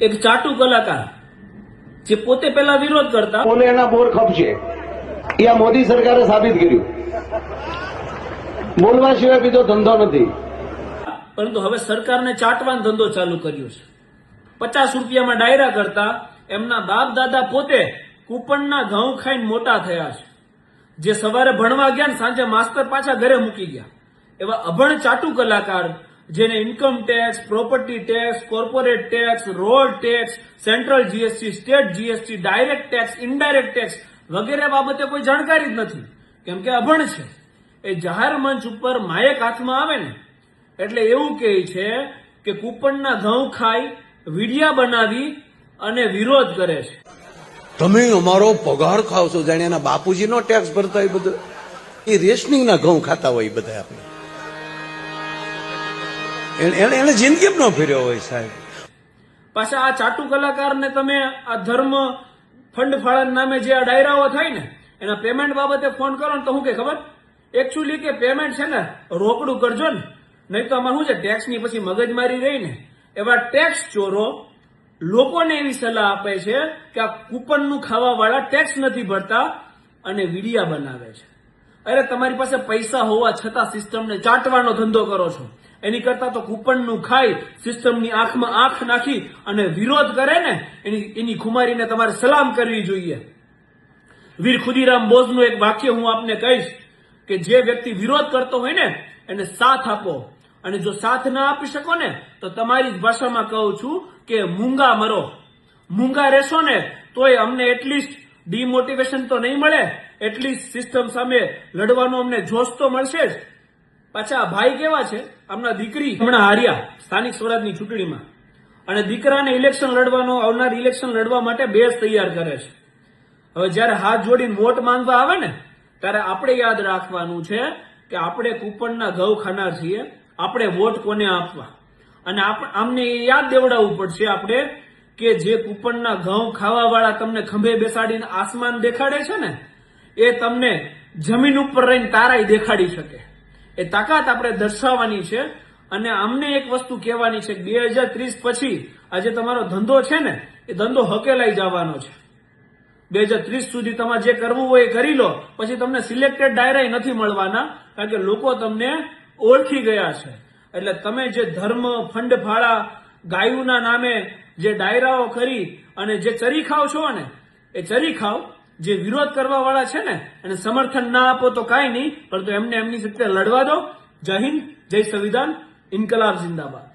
એક ચાટુ કલાકાર જે પોતે પહેલા વિરોધ કરતા, બોલે એના બોર ખપશે. એ આ મોદી સરકારે સાબિત કર્યું. બોલવા સિવાય બીજો ધંધો નથી. પરંતુ હવે સરકારને ચાટવાનો ધંધો ચાલુ કર્યો છે. 50 રૂપિયામાં ડાયરા કરતા એમના બાપ દાદા પોતે કૂપનના ઘઉં ખાઈને મોટા થયા છે. જે સવારે ભણવા ગયા ને સાંજે માસ્તર પાછા ઘરે મૂકી ગયા, એવા અભણ ચાટુ કલાકાર જેને income tax, property tax, corporate tax, road tax, central GST, state GST, direct tax, indirect tax વગેરે બાબતે કોઈ જાણકારી જ નથી, કેમ કે અભણ છે. એ જાહેર મંચ ઉપર માયક હાથમાં આવે ને એટલે એવું કહે છે કે કૂપનના ઘઉં ખાઈ વિડિયા બનાવી અને વિરોધ કરે છે. તમે અમારો પગાર ખાવ છો, જાણે એના બાપુજીનો ટેક્સ ભરતા હોય. બધું એ રેશનિંગના ઘઉં ખાતા હોય બધા. આપણે એને જિંદગી ન ફેર્યો હોય સાહેબ. પાછા આ ચાટુ કલાકારને તમે આ ધર્મ ફંડ ફાળાના નામે જે આ ડાયરાઓ થાય ને એના પેમેન્ટ બાબતે ફોન કરો ને તો શું કે ખબર, એકચ્યુઅલી કે પેમેન્ટ છે ને રોકડું કરજો ને, નહીં તો આમાં શું છે ટેક્સની પછી મગજમારી રહી ને. એવા ટેક્સ ચોરો લોકોને એવી સલાહ આપે છે કે આ કૂપનનું ખાવા વાળા ટેક્સ નથી ભરતા અને વિડિયા બનાવે છે. અરે તમારી પાસે પૈસા હોવા છતાં સિસ્ટમને ચાટવાનો ધંધો કરો છો. એની કરતા તો કૂપનનું ખાઈ સિસ્ટમની આંખમાં આંખ નાખી અને વિરોધ કરે ને એની ખુમારીને તમારે સલામ કરવી જોઈએ. વીર ખુદીરામ બોઝનું એક વાક્ય હું આપને કહીશ કે જે વ્યક્તિ વિરોધ કરતો હોય ને એને સાથ આપો, અને જો સાથ ના આપી શકો ને તો તમારી જ ભાષામાં કહું છું કે મૂંગા મરો. મૂંગા રહેશો ને તોય અમને એટલીસ્ટ ડિમોટિવેશન તો નહીં મળે, એટલીસ્ટ સિસ્ટમ સામે લડવાનો અમને જોશ તો મળશે જ. પાછા આ ભાઈ કેવા છે, આમના દીકરી હમણાં હાર્યા સ્થાનિક સ્વરાજની ચૂંટણીમાં, અને દીકરાને ઇલેક્શન લડવાનો, આવનાર ઇલેક્શન લડવા માટે બેઝ તૈયાર કરે છે. હવે જયારે હાથ જોડીને વોટ માંગવા આવે ને ત્યારે આપણે યાદ રાખવાનું છે કે આપણે કૂપનના ઘઉં ખાનાર છીએ, આપણે વોટ કોને આપવા. અને આમને યાદ દેવડાવવું પડશે આપણે કે જે કૂપનના ઘઉં ખાવા વાળા તમને ખંભે બેસાડીને આસમાન દેખાડે છે ને એ તમને જમીન ઉપર રહીને તારાય દેખાડી શકે. એ તાકાત આપણે દર્શાવવાની છે. અને અમને એક વસ્તુ કહેવાની છે, 2030 પછી આ જે તમારો ધંધો છે ને એ ધંધો હકેલાઈ જવાનો છે. 2030 સુધી તમારે જે કરવું હોય એ કરી લો, પછી તમને સિલેક્ટેડ ડાયરા નથી મળવાના, કારણ કે લોકો તમને ઓળખી ગયા છે. એટલે તમે જે ધર્મ ફંડ ફાળા ગાયુના નામે જે ડાયરાઓ કરી અને જે ચરી ખાવ છો ને એ ચરી ખાવ. જે વિરોધ કરવા વાળા છે ને એને સમર્થન ના આપો તો કાંઈ નહીં, પરંતુ એમને એમની સાથે લડવા દો. જય હિન્દ, જય સંવિધાન, ઇન્કલાબ જિંદાબાદ.